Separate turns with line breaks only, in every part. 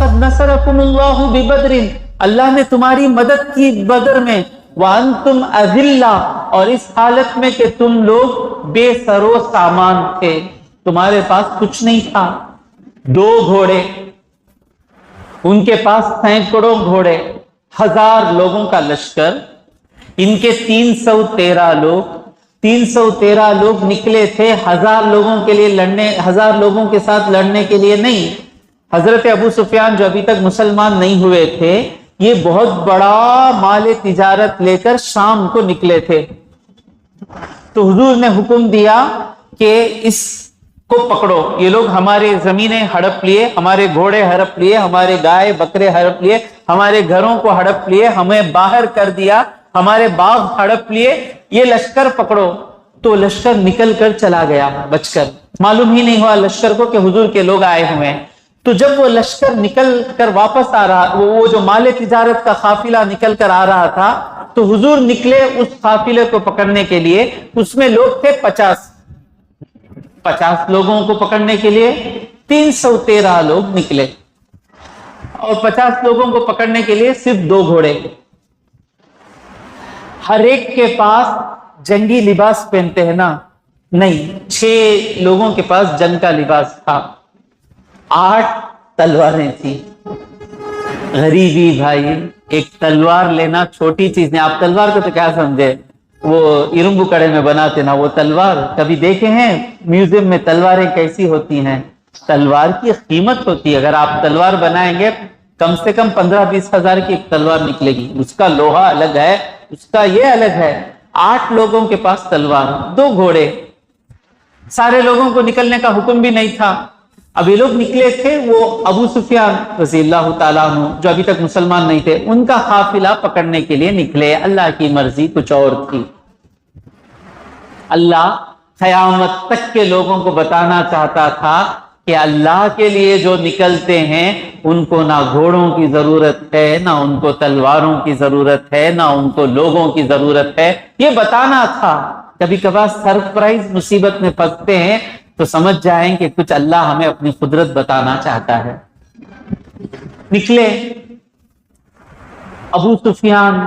وَلَقَدْ نَصَرَكُمُ اللَّهُ بِبَدْرٍ, اللہ نے تمہاری مدد کی بدر میں, وَأَنْتُمْ أَذِلَّةٌ, اور اس حالت میں کہ تم لوگ بے سر و سامان تھے, تمہارے پاس کچھ نہیں تھا. 2 گھوڑے, ان کے پاس سینکڑوں گھوڑے, 1000 لوگوں کا لشکر, ان کے 313 لوگ, 313 لوگ نکلے تھے 1000 لوگوں کے لیے لڑنے, 1000 لوگوں کے ساتھ لڑنے کے لیے نہیں. حضرت ابو سفیان جو ابھی تک مسلمان نہیں ہوئے تھے, یہ بہت بڑا مال تجارت لے کر شام کو نکلے تھے. تو حضور نے حکم دیا کہ اس کو پکڑو, یہ لوگ ہمارے زمینیں ہڑپ لیے, ہمارے گھوڑے ہڑپ لیے, ہمارے گائے بکرے ہڑپ لیے, ہمارے گھروں کو ہڑپ لیے, ہمیں باہر کر دیا, ہمارے باغ ہڑپ لیے, یہ لشکر پکڑو. تو لشکر نکل کر چلا گیا بچ کر, معلوم ہی نہیں ہوا لشکر کو کہ حضور کے لوگ آئے ہوئے ہیں. تو جب وہ لشکر نکل کر واپس آ رہا, وہ جو مال تجارت کا قافلہ نکل کر آ رہا تھا, تو حضور نکلے اس قافلے کو پکڑنے کے لیے. اس میں لوگ تھے 50 لوگوں کو پکڑنے کے لیے 313 لوگ نکلے, اور 50 لوگوں کو پکڑنے کے لیے صرف 2 گھوڑے. ہر ایک کے پاس جنگی لباس پہنتے ہیں نا, نہیں, 6 لوگوں کے پاس جنگ کا لباس تھا, 8 تلواریں تھی. غریبی بھائی, ایک تلوار لینا چھوٹی چیز نہیں. آپ تلوار کو تو کیا سمجھے, وہ ارمبو کڑے میں بناتے نا وہ تلوار, کبھی دیکھے ہیں میوزیم میں تلواریں کیسی ہوتی ہیں؟ تلوار کی قیمت ہوتی ہے. اگر آپ تلوار بنائیں گے کم سے کم 15-20 ہزار کی ایک تلوار نکلے گی. اس کا لوہا الگ ہے, اس کا یہ الگ ہے. 8 لوگوں کے پاس تلوار, 2 گھوڑے. سارے لوگوں کو نکلنے کا حکم بھی نہیں تھا. اب یہ لوگ نکلے تھے, وہ ابو سفیان رضی اللہ تعالیٰ عنہ جو ابھی تک مسلمان نہیں تھے, ان کا قافلہ پکڑنے کے لیے نکلے. اللہ کی مرضی کچھ اور تھی. اللہ قیامت تک کے لوگوں کو بتانا چاہتا تھا کہ اللہ کے لیے جو نکلتے ہیں ان کو نہ گھوڑوں کی ضرورت ہے, نہ ان کو تلواروں کی ضرورت ہے, نہ ان کو لوگوں کی ضرورت ہے. یہ بتانا تھا. کبھی کبھار سرپرائز مصیبت میں پھنستے ہیں تو سمجھ جائیں کہ کچھ اللہ ہمیں اپنی قدرت بتانا چاہتا ہے. نکلے. ابو سفیان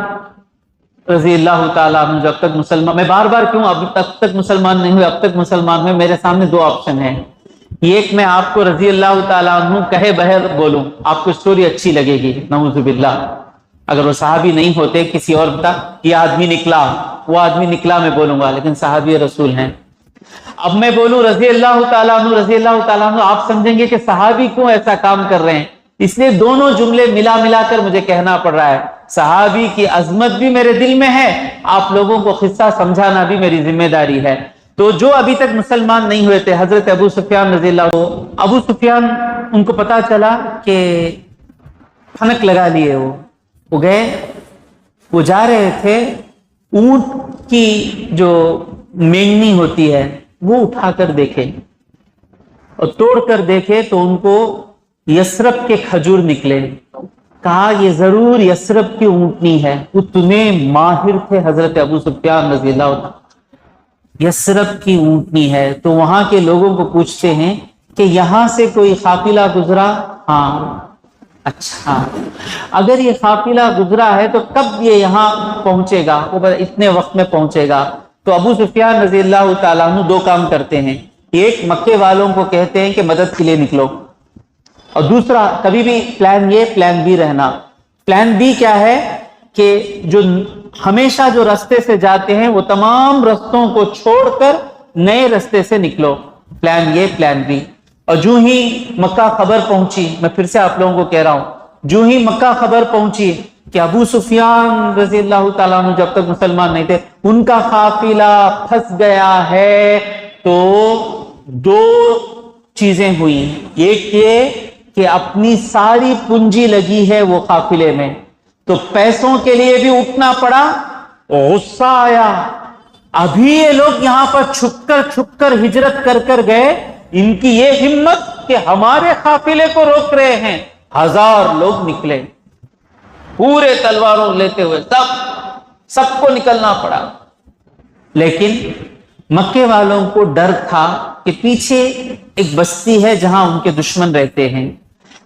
رضی اللہ تعالیٰ عنہ جو اب تک مسلمان, میں بار بار کیوں اب تک مسلمان نہیں ہوئے, اب تک مسلمان ہوئے, میرے سامنے 2 آپشن ہیں. ایک میں آپ کو رضی اللہ تعالیٰ عنہ کہے بہر بولوں, آپ کو سٹوری اچھی لگے گی, نعوذ باللہ. اگر وہ صحابی نہیں ہوتے, کسی اور بتا یہ آدمی نکلا, وہ آدمی نکلا, میں بولوں گا, لیکن صحابی رسول ہیں. اب میں بولوں رضی اللہ تعالیٰ عنہ, رضی اللہ تعالیٰ عنہ, آپ سمجھیں گے کہ صحابی کیوں ایسا کام کر رہے ہیں. اس لیے دونوں جملے ملا کر مجھے کہنا پڑ رہا ہے. صحابی کی عظمت بھی میرے دل میں ہے, آپ لوگوں کو قصہ سمجھانا بھی میری ذمہ داری ہے. تو جو ابھی تک مسلمان نہیں ہوئے تھے, حضرت ابو سفیان رضی اللہ عنہ, ابو سفیان ان کو پتا چلا کہ پھنک لگا لیے, وہ گئے, وہ جا رہے تھے, اونٹ کی جو مینگنی ہوتی ہے وہ اٹھا کر دیکھے اور توڑ کر دیکھے تو ان کو یثرب کے کھجور نکلے. کہا یہ ضرور یثرب کی اونٹنی ہے. اتنے ماہر تھے حضرت ابو سفیان رضی اللہ عنہ, یثرب کی اونٹنی ہے. تو وہاں کے لوگوں کو پوچھتے ہیں کہ یہاں سے کوئی قافلہ گزرا؟ ہاں. اچھا, اگر یہ قافلہ گزرا ہے تو کب یہ یہاں پہنچے گا؟ وہ اتنے وقت میں پہنچے گا. تو ابو سفیان رضی اللہ تعالیٰ عنہ 2 کام کرتے ہیں. ایک, مکے والوں کو کہتے ہیں کہ مدد کے لیے نکلو, اور دوسرا کبھی بھی پلان اے پلان بی رہنا. پلان بی کیا ہے کہ جو ہمیشہ جو رستے سے جاتے ہیں وہ تمام رستوں کو چھوڑ کر نئے رستے سے نکلو. Plan a plan be. اور جو ہی مکہ خبر پہنچی, میں پھر سے آپ لوگوں کو کہہ رہا ہوں, جو ہی مکہ خبر پہنچی کہ ابو سفیان رضی اللہ تعالیٰ عنہ جب تک مسلمان نہیں تھے ان کا قافلہ پھنس گیا ہے, تو 2 چیزیں ہوئی. ایک یہ کہ اپنی ساری پونجی لگی ہے وہ قافلے میں, تو پیسوں کے لیے بھی اٹھنا پڑا. غصہ آیا, ابھی یہ لوگ یہاں پر چھپ کر ہجرت کر گئے, ان کی یہ ہمت کہ ہمارے قافلے کو روک رہے ہیں. 1000 لوگ نکلے پورے تلواروں لیتے ہوئے, سب کو نکلنا پڑا. لیکن مکے والوں کو ڈر تھا کہ پیچھے ایک بستی ہے جہاں ان کے دشمن رہتے ہیں,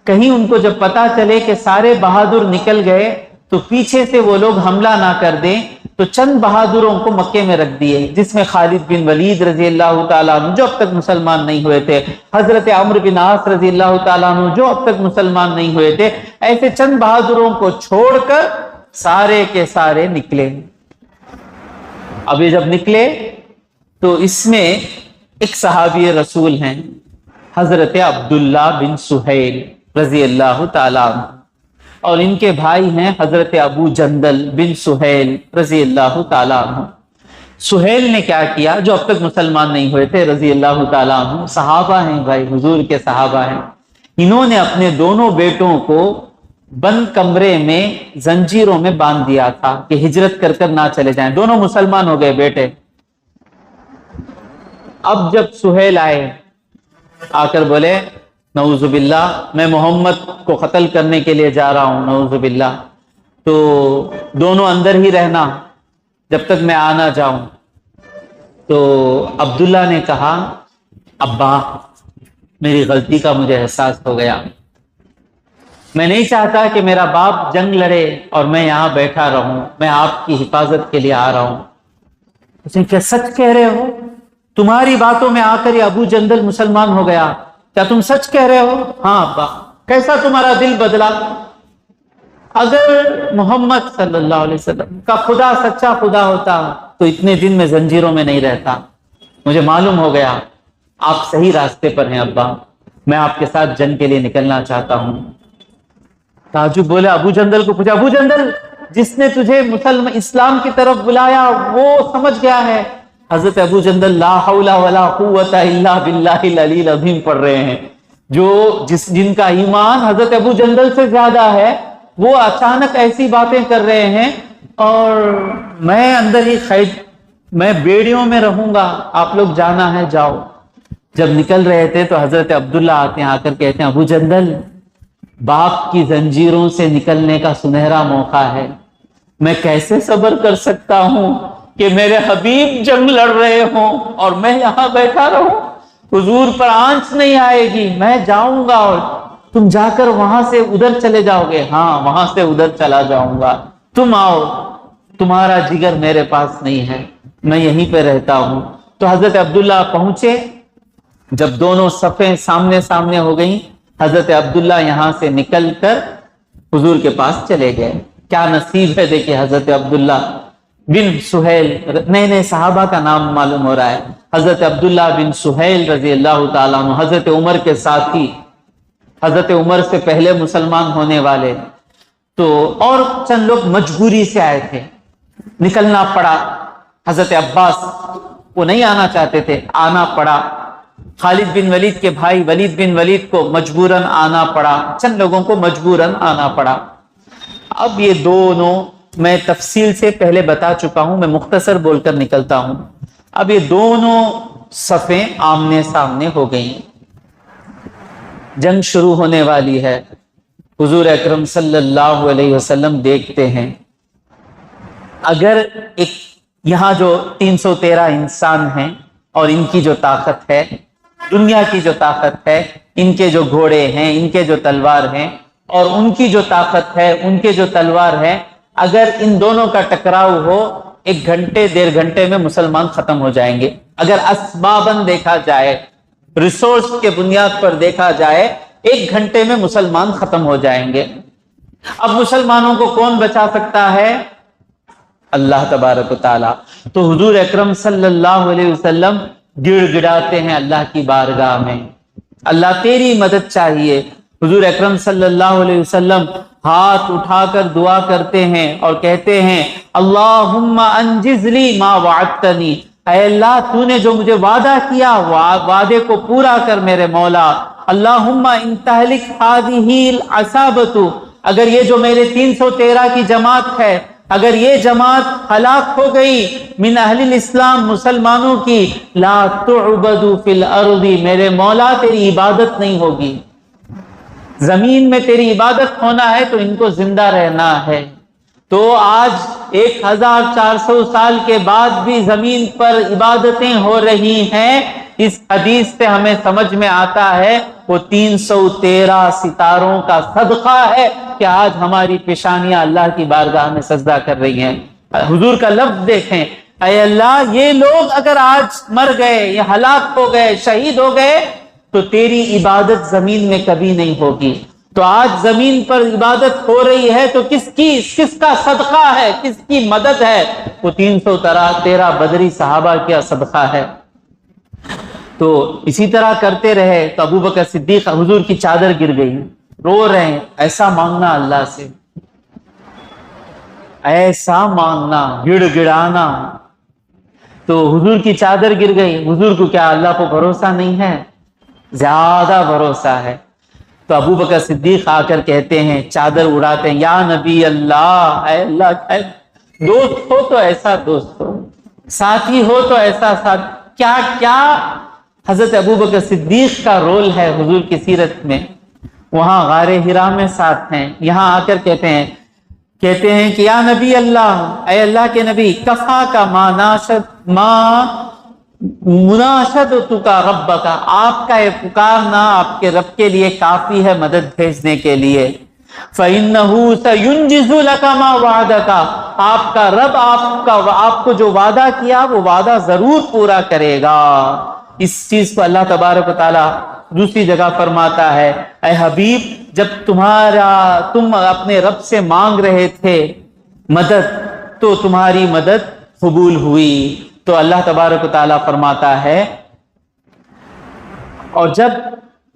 کہیں ان کو جب پتا چلے کہ سارے بہادر نکل گئے تو پیچھے سے وہ لوگ حملہ نہ کر دیں، تو چند بہادروں کو مکے میں رکھ دیے، جس میں خالد بن ولید رضی اللہ تعالیٰ عنہ جو اب تک مسلمان نہیں ہوئے تھے، حضرت عمرو بن عاص رضی اللہ تعالیٰ عنہ جو اب تک مسلمان نہیں ہوئے تھے، ایسے چند بہادروں کو چھوڑ کر سارے کے سارے نکلے۔ اب یہ جب نکلے تو اس میں ایک صحابی رسول ہیں حضرت عبداللہ بن سہیل رضی اللہ تعالیٰ عنہ، اور ان کے بھائی ہیں حضرت ابو جندل بن سہیل رضی اللہ تعالیٰ عنہ۔ سہیل نے کیا کیا، جو اب تک مسلمان نہیں ہوئے تھے رضی اللہ تعالیٰ عنہ، صحابہ ہیں بھائی، حضور کے صحابہ ہیں، انہوں نے اپنے دونوں بیٹوں کو بند کمرے میں زنجیروں میں باندھ دیا تھا کہ ہجرت کر کر نہ چلے جائیں۔ دونوں مسلمان ہو گئے بیٹے۔ اب جب سہیل آئے، آ کر بولے نعوذ باللہ میں محمد کو قتل کرنے کے لیے جا رہا ہوں، نعوذ باللہ، تو دونوں اندر ہی رہنا جب تک میں آ نہ جاؤں۔ تو عبداللہ نے کہا ابا میری غلطی کا مجھے احساس ہو گیا، میں نہیں چاہتا کہ میرا باپ جنگ لڑے اور میں یہاں بیٹھا رہوں، میں آپ کی حفاظت کے لیے آ رہا ہوں۔ اس نے کیا سچ کہہ رہے ہو؟ تمہاری باتوں میں آ کر یہ ابو جندل مسلمان ہو گیا، کیا تم سچ کہہ رہے ہو؟ ہاں ابا۔ کیسا تمہارا دل بدلا؟ اگر محمد صلی اللہ علیہ وسلم کا خدا سچا خدا ہوتا تو اتنے دن میں زنجیروں میں نہیں رہتا۔ مجھے معلوم ہو گیا آپ صحیح راستے پر ہیں ابا، میں آپ کے ساتھ جنگ کے لیے نکلنا چاہتا ہوں۔ تعجب بولے، ابو جندل کو پوچھا، ابو جندل جس نے تجھے اسلام کی طرف بلایا وہ سمجھ گیا ہے؟ حضرت ابو جندل لا حول ولا قوت الا باللہ العلی العظیم پڑھ رہے ہیں۔ جن کا ایمان حضرت ابو جندل سے زیادہ ہے وہ اچانک ایسی باتیں کر رہے ہیں، اور میں اندر ہی قید، میں بیڑیوں میں رہوں گا، آپ لوگ جانا ہے جاؤ۔ جب نکل رہے تھے تو حضرت عبداللہ آتے ہیں، آ کر کہتے ہیں ابو جندل باپ کی زنجیروں سے نکلنے کا سنہرا موقع ہے، میں کیسے صبر کر سکتا ہوں کہ میرے حبیب جنگ لڑ رہے ہوں اور میں یہاں بیٹھا رہوں؟ حضور پر آنچ نہیں آئے گی، میں جاؤں گا اور تم جا کر وہاں سے ادھر چلے جاؤ گے؟ ہاں وہاں سے ادھر چلا جاؤں گا، تم آؤ، تمہارا جگر میرے پاس نہیں ہے، میں یہیں پہ رہتا ہوں۔ تو حضرت عبداللہ پہنچے، جب دونوں صفیں سامنے سامنے ہو گئیں، حضرت عبداللہ یہاں سے نکل کر حضور کے پاس چلے گئے۔ کیا نصیب ہے دیکھیں حضرت عبداللہ بن سہیل، نئے نئے صحابہ کا نام معلوم ہو رہا ہے، حضرت عبداللہ بن سہیل رضی اللہ تعالیٰ عنہ، حضرت عمر کے ساتھی، حضرت عمر سے پہلے مسلمان ہونے والے۔ تو اور چند لوگ مجبوری سے آئے تھے، نکلنا پڑا۔ حضرت عباس وہ نہیں آنا چاہتے تھے، آنا پڑا۔ خالد بن ولید کے بھائی ولید بن ولید کو مجبوراً آنا پڑا، چند لوگوں کو مجبوراً آنا پڑا۔ اب یہ دونوں میں تفصیل سے پہلے بتا چکا ہوں، میں مختصر بول کر نکلتا ہوں۔ اب یہ دونوں صفیں آمنے سامنے ہو گئیں، جنگ شروع ہونے والی ہے۔ حضور اکرم صلی اللہ علیہ وسلم دیکھتے ہیں اگر ایک یہاں جو 313 انسان ہیں اور ان کی جو طاقت ہے، دنیا کی جو طاقت ہے، ان کے جو گھوڑے ہیں، ان کے جو تلوار ہیں، اور ان کی جو طاقت ہے، ان کے جو تلوار ہے، اگر ان دونوں کا ٹکراؤ ہو 1 گھنٹے 1.5 گھنٹے میں مسلمان ختم ہو جائیں گے۔ اگر اسباباً دیکھا جائے، ریسورس کے بنیاد پر دیکھا جائے، 1 گھنٹے میں مسلمان ختم ہو جائیں گے۔ اب مسلمانوں کو کون بچا سکتا ہے؟ اللہ تبارک و تعالیٰ۔ تو حضور اکرم صلی اللہ علیہ وسلم گڑ گڑاتے ہیں اللہ کی بارگاہ میں، اللہ تیری مدد چاہیے۔ حضور اکرم صلی اللہ علیہ وسلم ہاتھ اٹھا کر دعا کرتے ہیں اور کہتے ہیں اللہم انجز لی ما وعدتنی، اے اللہ تو نے جو مجھے وعدہ کیا وعدے کو پورا کر میرے مولا۔ اللہم ان تہلک ہذہ العصابۃ، اگر یہ جو میرے 313 کی جماعت ہے، اگر یہ جماعت ہلاک ہو گئی من اہل الاسلام، مسلمانوں کی، لا تعبد فی الارض، میرے مولا تیری عبادت نہیں ہوگی، زمین میں تیری عبادت ہونا ہے تو ان کو زندہ رہنا ہے۔ تو آج 1400 سال کے بعد بھی زمین پر عبادتیں ہو رہی ہیں، اس حدیث سے ہمیں سمجھ میں آتا ہے وہ 313 ستاروں کا صدقہ ہے کہ آج ہماری پیشانیاں اللہ کی بارگاہ میں سجدہ کر رہی ہیں۔ حضور کا لفظ دیکھیں، اے اللہ یہ لوگ اگر آج مر گئے یا ہلاک ہو گئے، شہید ہو گئے تو تیری عبادت زمین میں کبھی نہیں ہوگی۔ تو آج زمین پر عبادت ہو رہی ہے تو کس کا صدقہ ہے، کس کی مدد ہے؟ وہ 313 بدری صحابہ کیا صدقہ ہے۔ تو اسی طرح کرتے رہے تو ابو بکر صدیق، حضور کی چادر گر گئی، رو رہے ہیں، ایسا مانگنا اللہ سے، ایسا مانگنا، گڑ گڑانا۔ تو حضور کی چادر گر گئی، حضور کو کیا اللہ کو بھروسہ نہیں ہے؟ زیادہ بھروسہ ہے۔ تو ابو بکر صدیق آ کر کہتے ہیں، چادر اڑاتے ہیں، یا نبی اللہ، اے اللہ، دوست ہو تو ایسا دوست ہو، ساتھی ہو تو ایسا ساتھ۔ کیا کیا حضرت ابو بکر صدیق کا رول ہے حضور کی سیرت میں۔ وہاں غار حرا میں ساتھ ہیں، یہاں آ کر کہتے ہیں کہ یا نبی اللہ، اے اللہ کے نبی، کفا کا مناشدت کا رب کا، آپ کا یہ پکارنا آپ کے رب کے لیے کافی ہے مدد بھیجنے کے لیے۔ فَإِنَّهُ سَيُنْجِزُ لَكَ مَا وَعَدَكَ، آپ کا رب آپ کو جو وعدہ کیا وہ وعدہ ضرور پورا کرے گا۔ اس چیز کو اللہ تبارک و تعالی دوسری جگہ فرماتا ہے، اے حبیب جب تم اپنے رب سے مانگ رہے تھے مدد تو تمہاری مدد قبول ہوئی۔ تو اللہ تبارک و تعالی فرماتا ہے، اور جب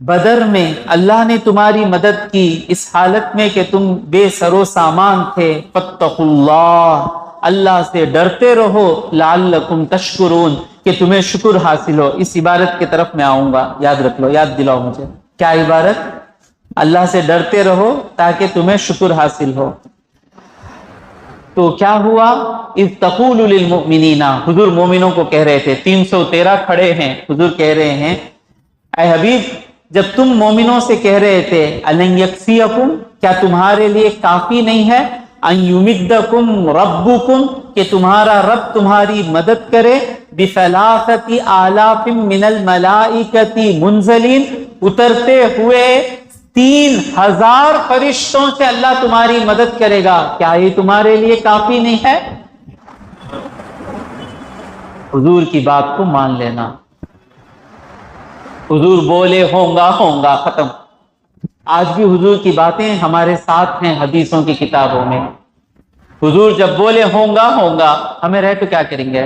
بدر میں اللہ نے تمہاری مدد کی اس حالت میں کہ تم بے سر و سامان تھے، فاتقوا اللہ، اللہ سے ڈرتے رہو، لعلکم تشکرون، کہ تمہیں شکر حاصل ہو۔ اس عبارت کی طرف میں آؤں گا، یاد رکھ لو، یاد دلاؤ مجھے، کیا عبارت؟ اللہ سے ڈرتے رہو تاکہ تمہیں شکر حاصل ہو۔ تو کیا ہوا؟ اذ تقول للمؤمنین، حضور مومنوں کو کہہ رہے تھے، 313 کھڑے ہیں، حضور کہہ رہے ہیں، اے حبیب جب تم مومنوں سے کہہ رہے تھے الن یکفیکم، کیا تمہارے لیے کافی نہیں ہے، ان یمدکم ربکم، کہ تمہارا رب تمہاری مدد کرے، بثلاثۃ آلاف من الملائکۃ منزلین، اترتے ہوئے 3000 فرشتوں سے اللہ تمہاری مدد کرے گا، کیا یہ تمہارے لیے کافی نہیں ہے؟ حضور کی بات کو مان لینا۔ حضور بولے ہوں گا، ختم۔ آج بھی حضور کی باتیں ہمارے ساتھ ہیں حدیثوں کی کتابوں میں۔ حضور جب بولے ہوں گا، ہمیں رہ تو کیا کریں گے؟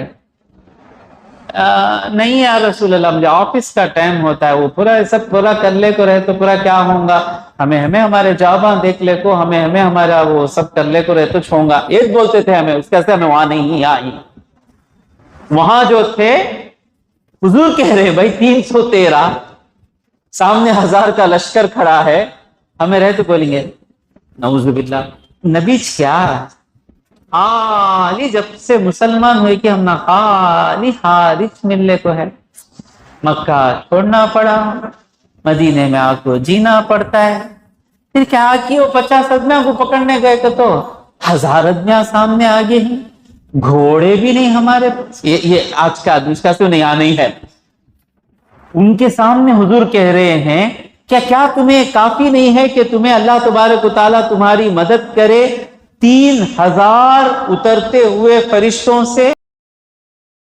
نہیں یا رسول اللہ، مجھے آفس کا ٹائم ہوتا ہے، وہ سب پورا کر لے کو رہے تو پورا کیا ہوں گا، ہمیں ہمارے جاباں دیکھ لے کو، ہمیں ہمارا وہ سب کر لے کو رہے تو چھوڑوں گا، ایک بولتے تھے ہمیں، اس کیسے ہمیں وہاں نہیں آئی۔ وہاں جو تھے حضور کہہ رہے بھائی 313، سامنے 1000 کا لشکر کھڑا ہے، ہمیں رہے تو بولیں گے نعوذ باللہ، نبی کیا خالی جب سے مسلمان ہوئے کہ ہم نہ خالی خارج ملنے کو ہے، مکہ چھوڑنا پڑا، مدینے میں آ کو جینا پڑتا ہے، پھر کیا کی وہ 50 آدمیاں کو پکڑنے گئے تو 1000 آدمیاں سامنے آگے ہیں، گھوڑے بھی نہیں ہمارے پاس، یہ آج کا آدمی اس کا نہیں آنا ہی ہے۔ ان کے سامنے حضور کہہ رہے ہیں کیا تمہیں کافی نہیں ہے کہ تمہیں اللہ تبارک و تعالیٰ تمہاری مدد کرے 3000 اترتے ہوئے فرشتوں سے؟